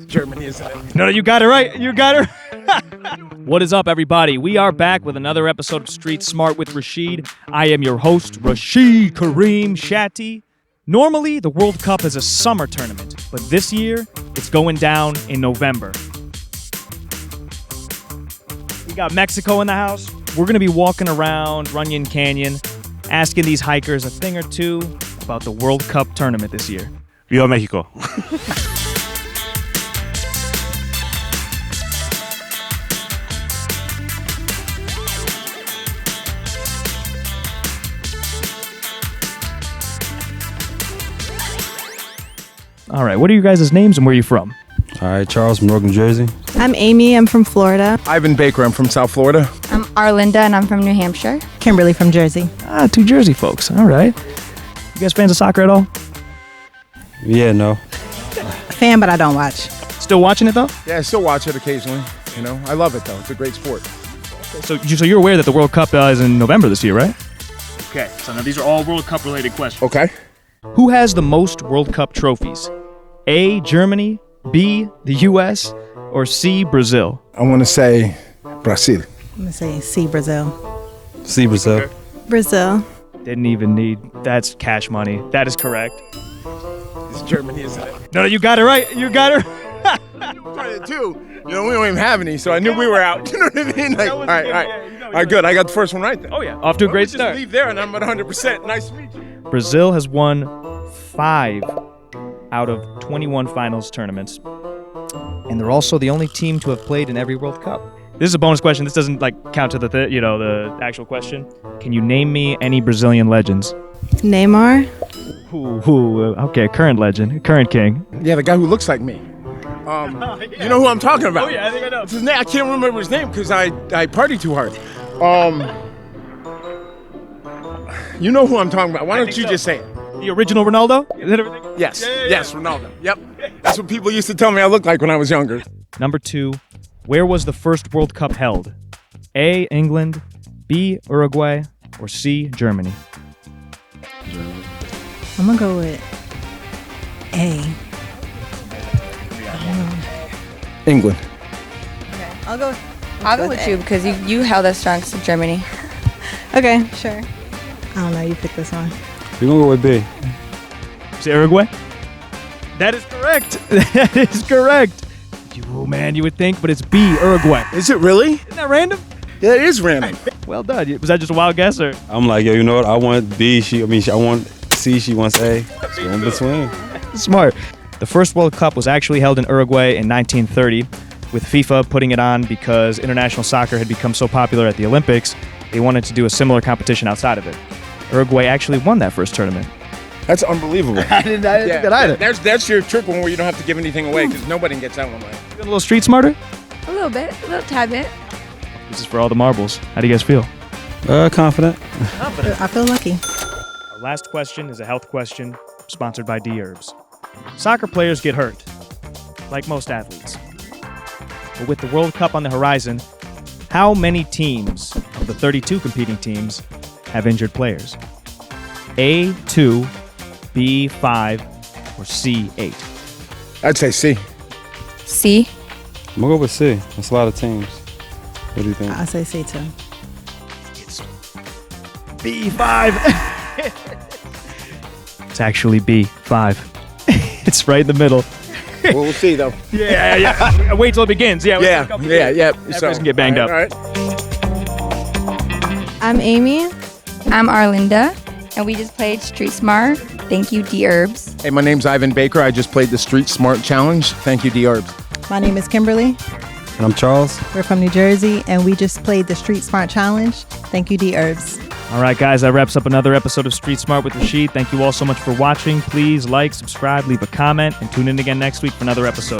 Germany, isn't it? No, you got it right. You got it. What is up, everybody? We are back with another episode of Street Smart with Rashid. I am your host, Rashid Kareem Shatty. Normally, the World Cup is a summer tournament, but this year, it's going down in November. We got Mexico in the house. We're going to be walking around Runyon Canyon, asking these hikers a thing or two about the World Cup tournament this year. Viva Mexico. All right, what are you guys' names and where are you from? All right, Charles from Newark, New Jersey. I'm Amy. I'm from Florida. Ivan Baker. I'm from South Florida. I'm Arlinda, and I'm from New Hampshire. Kimberly from Jersey. Two Jersey folks. All right. You guys fans of soccer at all? Yeah, no. Fan, but I don't watch. Still watching it, though? Yeah, I still watch it occasionally. You know, I love it, though. It's a great sport. So you're aware that the World Cup is in November this year, right? Okay, so now these are all World Cup-related questions. Okay. Who has the most World Cup trophies? A, Germany, B, the U.S., or C, Brazil? I want to say Brazil. I'm going to say C, Brazil. See Brazil. Okay. Brazil. Didn't even need, that's cash money. That is correct. It's Germany, isn't it? No, you got it right. You got it. Two. You know, we don't even have any, so I knew we were out. You know what I mean? Like, all right, good. I got the first one right then. Oh, yeah. Off to a great Just start. leave there, and I'm at 100%. Nice to meet you. Brazil has won 5 out of 21 finals tournaments. And they're also the only team to have played in every World Cup. This is a bonus question. This doesn't count to the actual question. Can you name me any Brazilian legends? Neymar. Okay, current legend, current king. Yeah, the guy who looks like me. You know who I'm talking about? Oh yeah, I think I know. It's his name. I can't remember his name because I party too hard. You know who I'm talking about. Why don't you just say it? The original Ronaldo? Is that everything? Yes. Yes, Ronaldo. Yep. That's what people used to tell me I looked like when I was younger. Number 2, where was the first World Cup held? A, England, B, Uruguay, or C, Germany? I'm going to go with A. England. I'll go With you because you held us strong to Germany. Okay, sure. I don't know. You pick this one. We're going to go with B. Is it Uruguay? That is correct. That is correct. You would think, but it's B, Uruguay. Is it really? Isn't that random? Yeah, it is random. Well done. Was that just a wild guess, or? I'm like, yo, you know what? I want B. I want C. She wants A. Let's go in between. Smart. The first World Cup was actually held in Uruguay in 1930, with FIFA putting it on because international soccer had become so popular at the Olympics, they wanted to do a similar competition outside of it. Uruguay actually won that first tournament. That's unbelievable. I didn't think that either. That's your trick one where you don't have to give anything away because nobody gets that one right. You a little street smarter? A little bit, a little tad bit. This is for all the marbles. How do you guys feel? Confident. I feel lucky. Our last question is a health question sponsored by Dherbs. Soccer players get hurt, like most athletes. But with the World Cup on the horizon, how many teams of the 32 competing teams have injured players? A, 2, B, 5, or C, 8? I'd say C. C. I'm going to go with C. That's a lot of teams. What do you think? I say C too. It's B5. It's actually B5. It's right in the middle. Well, we'll see, though. Yeah. Wait till it begins. Yeah. Yeah. So can get banged up. All right. I'm Amy. I'm Arlinda, and we just played Street Smart. Thank you, Dherbs. Hey, my name's Ivan Baker. I just played the Street Smart Challenge. Thank you, Dherbs. My name is Kimberly. And I'm Charles. We're from New Jersey, and we just played the Street Smart Challenge. Thank you, Dherbs. All right, guys, that wraps up another episode of Street Smart with Rashid. Thank you all so much for watching. Please like, subscribe, leave a comment, and tune in again next week for another episode.